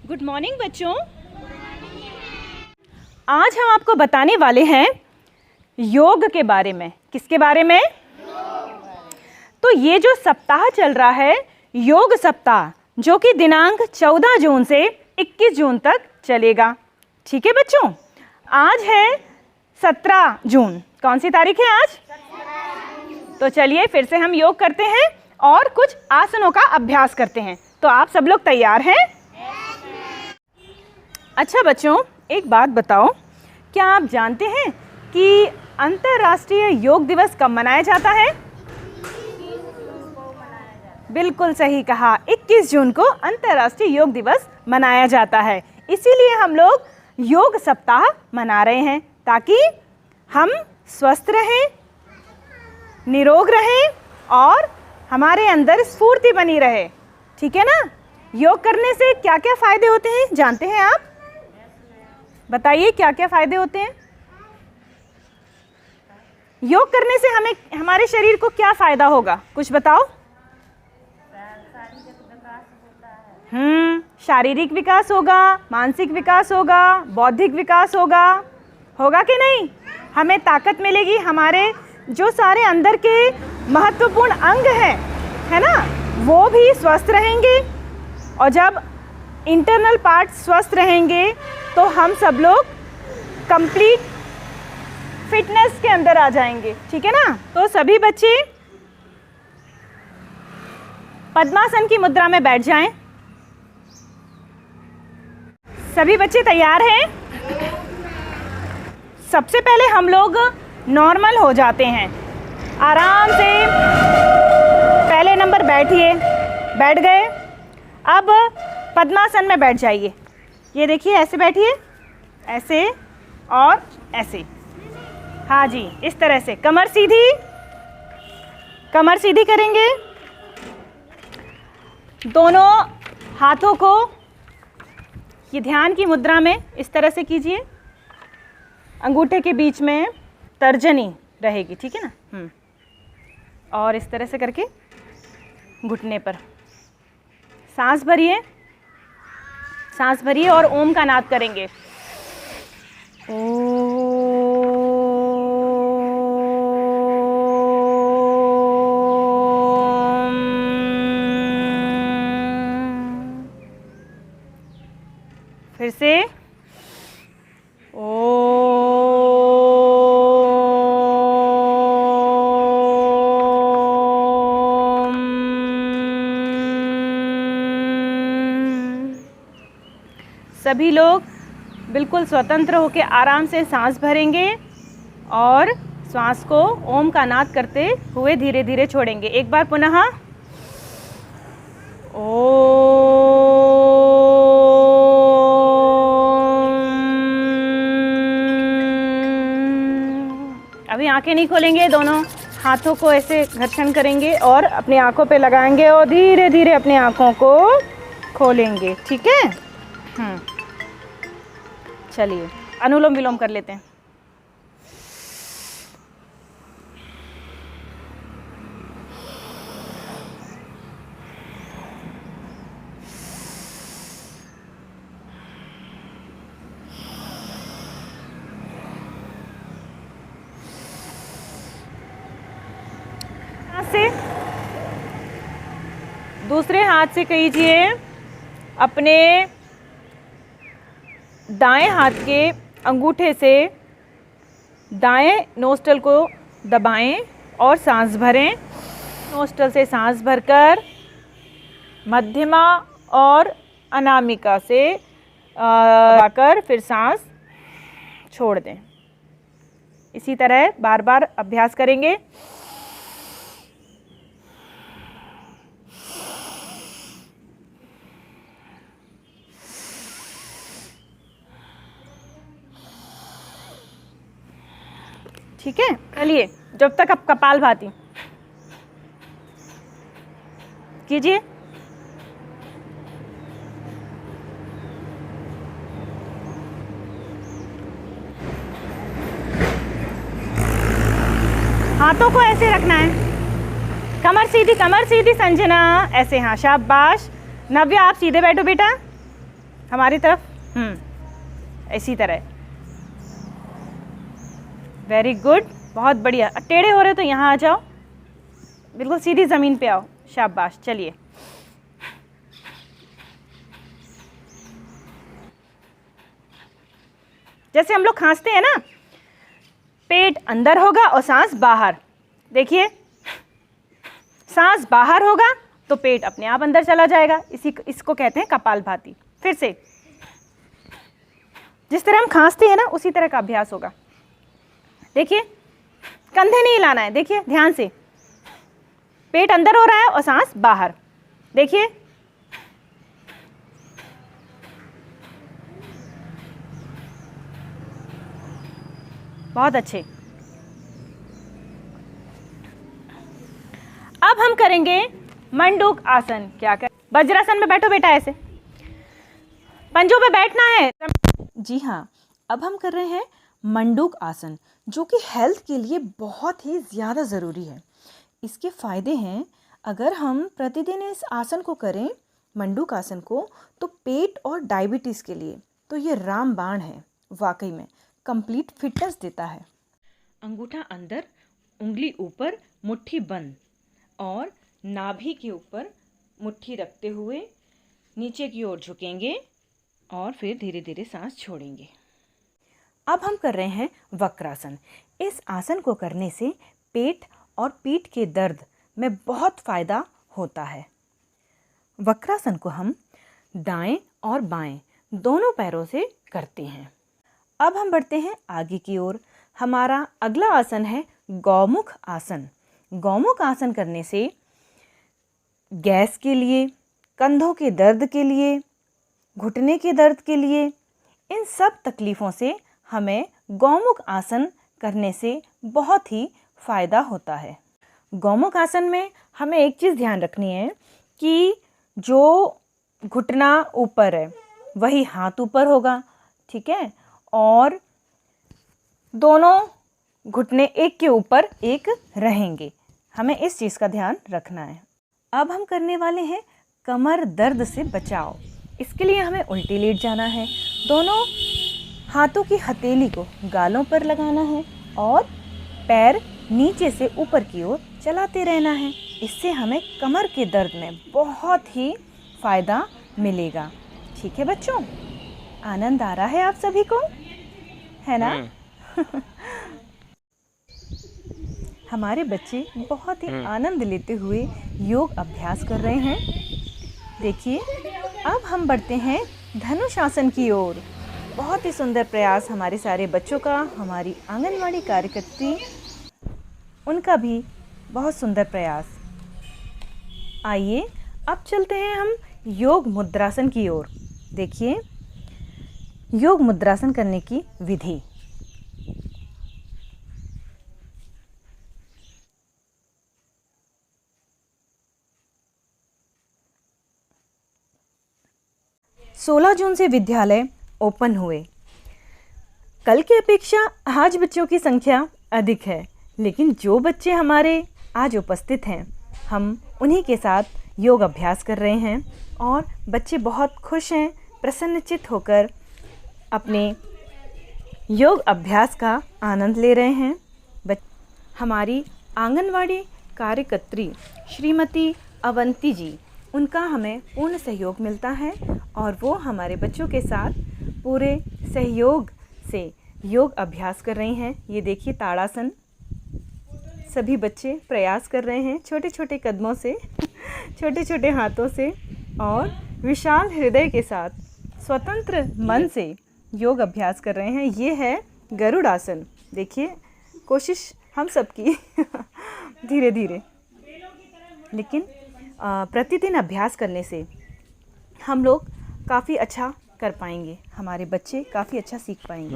Good morning बच्चों। आज हम आपको बताने वाले हैं योग के बारे में। किसके बारे में? तो ये जो सप्ताह चल रहा है योग सप्ताह, जो कि दिनांक 14 जून से 21 जून तक चलेगा। ठीक है बच्चों, आज है 17 जून। कौन सी तारीख है आज? तो चलिए फिर से हम योग करते हैं और कुछ आसनों का अभ्यास करते हैं। तो आप सब लोग तैयार हैं? अच्छा बच्चों, एक बात बताओ, क्या आप जानते हैं कि अंतर्राष्ट्रीय योग दिवस कब मनाया जाता है? बिल्कुल सही कहा, 21 जून को अंतर्राष्ट्रीय योग दिवस मनाया जाता है। इसीलिए हम लोग योग सप्ताह मना रहे हैं ताकि हम स्वस्थ रहें, निरोग रहें और हमारे अंदर स्फूर्ति बनी रहे। ठीक है ना? योग करने से क्या क्या फ़ायदे होते हैं जानते हैं आप? बताइए क्या क्या फ़ायदे होते हैं? योग करने से हमें हमारे शरीर को क्या फ़ायदा होगा, कुछ बताओ। शारीरिक विकास होगा, मानसिक विकास होगा, बौद्धिक विकास होगा। होगा कि नहीं? हमें ताकत मिलेगी, हमारे जो सारे अंदर के महत्वपूर्ण अंग हैं, है ना, वो भी स्वस्थ रहेंगे। और जब इंटरनल पार्ट स्वस्थ रहेंगे तो हम सब लोग कंप्लीट फिटनेस के अंदर आ जाएंगे। ठीक है ना? तो सभी बच्चे पद्मासन की मुद्रा में बैठ जाएं। सभी बच्चे तैयार हैं? सबसे पहले हम लोग नॉर्मल हो जाते हैं। आराम से पहले नंबर बैठिए। बैठ गए? अब पद्मासन में बैठ जाइए। ये देखिए, ऐसे बैठिए, ऐसे और ऐसे। हाँ जी, इस तरह से कमर सीधी, कमर सीधी करेंगे। दोनों हाथों को ये ध्यान की मुद्रा में इस तरह से कीजिए। अंगूठे के बीच में तर्जनी रहेगी। ठीक है ना? और इस तरह से करके घुटने पर सांस भरिए, सांस भरिए और ओम का नाद करेंगे। ओम। फिर से सभी लोग बिल्कुल स्वतंत्र होकर आराम से सांस भरेंगे और श्वास को ओम का नाद करते हुए धीरे धीरे छोड़ेंगे। एक बार पुनः अभी आंखें नहीं खोलेंगे, दोनों हाथों को ऐसे घर्षण करेंगे और अपनी आंखों पे लगाएंगे और धीरे धीरे अपनी आंखों को खोलेंगे। ठीक है? चलिए अनुलोम विलोम कर लेते हैं। से दूसरे हाथ से कीजिए, अपने दाएं हाथ के अंगूठे से दाएं नोस्ट्रल को दबाएं और सांस भरें। नोस्ट्रल से सांस भरकर मध्यमा और अनामिका से दबाकर फिर सांस छोड़ दें। इसी तरह बार बार अभ्यास करेंगे। ठीक है? चलिए, जब तक आप कपालभाति कीजिए। हाथों को ऐसे रखना है, कमर सीधी संजना, ऐसे। हाँ शाबाश। नव्या आप सीधे बैठो बेटा। हमारी तरफ, इसी तरह। वेरी गुड, बहुत बढ़िया। टेढ़े हो रहे तो यहाँ आ जाओ, बिल्कुल सीधी ज़मीन पे आओ। शाबाश, चलिए। जैसे हम लोग खांसते हैं ना, पेट अंदर होगा और सांस बाहर। देखिए, सांस बाहर होगा तो पेट अपने आप अंदर चला जाएगा। इसको कहते हैं कपालभाति। फिर से जिस तरह हम खांसते हैं ना, उसी तरह का अभ्यास होगा। देखिए, कंधे नहीं हिलाना है। देखिए ध्यान से, पेट अंदर हो रहा है और सांस बाहर। देखिए, बहुत अच्छे। अब हम करेंगे मंडूक आसन। क्या कर, वज्रासन में बैठो बेटा, ऐसे पंजों पे बैठना है। जी हाँ, अब हम कर रहे हैं मंडूक आसन, जो कि हेल्थ के लिए बहुत ही ज़्यादा ज़रूरी है। इसके फ़ायदे हैं, अगर हम प्रतिदिन इस आसन को करें, मंडूक आसन को, तो पेट और डायबिटीज़ के लिए तो ये रामबाण है। वाकई में कंप्लीट फिटनेस देता है। अंगूठा अंदर, उंगली ऊपर, मुट्ठी बंद, और नाभि के ऊपर मुट्ठी रखते हुए नीचे की ओर झुकेंगे और फिर धीरे धीरे सांस छोड़ेंगे। अब हम कर रहे हैं वक्रासन। इस आसन को करने से पेट और पीठ के दर्द में बहुत फ़ायदा होता है। वक्रासन को हम दाएं और बाएं दोनों पैरों से करते हैं। अब हम बढ़ते हैं आगे की ओर। हमारा अगला आसन है गौमुख आसन। गौमुख आसन करने से गैस के लिए, कंधों के दर्द के लिए, घुटने के दर्द के लिए, इन सब तकलीफ़ों से हमें गौमुख आसन करने से बहुत ही फ़ायदा होता है। गौमुख आसन में हमें एक चीज़ ध्यान रखनी है कि जो घुटना ऊपर है वही हाथ ऊपर होगा, ठीक है, और दोनों घुटने एक के ऊपर एक रहेंगे। हमें इस चीज़ का ध्यान रखना है। अब हम करने वाले हैं कमर दर्द से बचाव। इसके लिए हमें उल्टी लेट जाना है, दोनों हाथों की हथेली को गालों पर लगाना है और पैर नीचे से ऊपर की ओर चलाते रहना है। इससे हमें कमर के दर्द में बहुत ही फ़ायदा मिलेगा। ठीक है बच्चों, आनंद आ रहा है आप सभी को, है ना? हमारे बच्चे बहुत ही आनंद लेते हुए योग अभ्यास कर रहे हैं। देखिए, अब हम बढ़ते हैं धनुष आसन की ओर। बहुत ही सुंदर प्रयास हमारे सारे बच्चों का, हमारी आंगनवाड़ी कार्यकर्त्री, उनका भी बहुत सुंदर प्रयास। आइए अब चलते हैं हम योग मुद्रासन की ओर। देखिए, योग मुद्रासन करने की विधि। सोलह जून से विद्यालय ओपन हुए। कल की अपेक्षा आज बच्चों की संख्या अधिक है, लेकिन जो बच्चे हमारे आज उपस्थित हैं, हम उन्हीं के साथ योग अभ्यास कर रहे हैं और बच्चे बहुत खुश हैं, प्रसन्नचित्त होकर अपने योग अभ्यास का आनंद ले रहे हैं। हमारी आंगनवाड़ी कार्यकर्त्री श्रीमती अवंती जी, उनका हमें पूर्ण सहयोग मिलता है और वो हमारे बच्चों के साथ पूरे सहयोग से योग अभ्यास कर रही हैं। ये देखिए ताड़ासन, सभी बच्चे प्रयास कर रहे हैं छोटे छोटे कदमों से, छोटे छोटे हाथों से और विशाल हृदय के साथ, स्वतंत्र मन से योग अभ्यास कर रहे हैं। ये है गरुड़ आसन। देखिए, कोशिश हम सबकी धीरे धीरे, लेकिन प्रतिदिन अभ्यास करने से हम लोग काफ़ी अच्छा कर पाएंगे, हमारे बच्चे काफ़ी अच्छा सीख पाएंगे।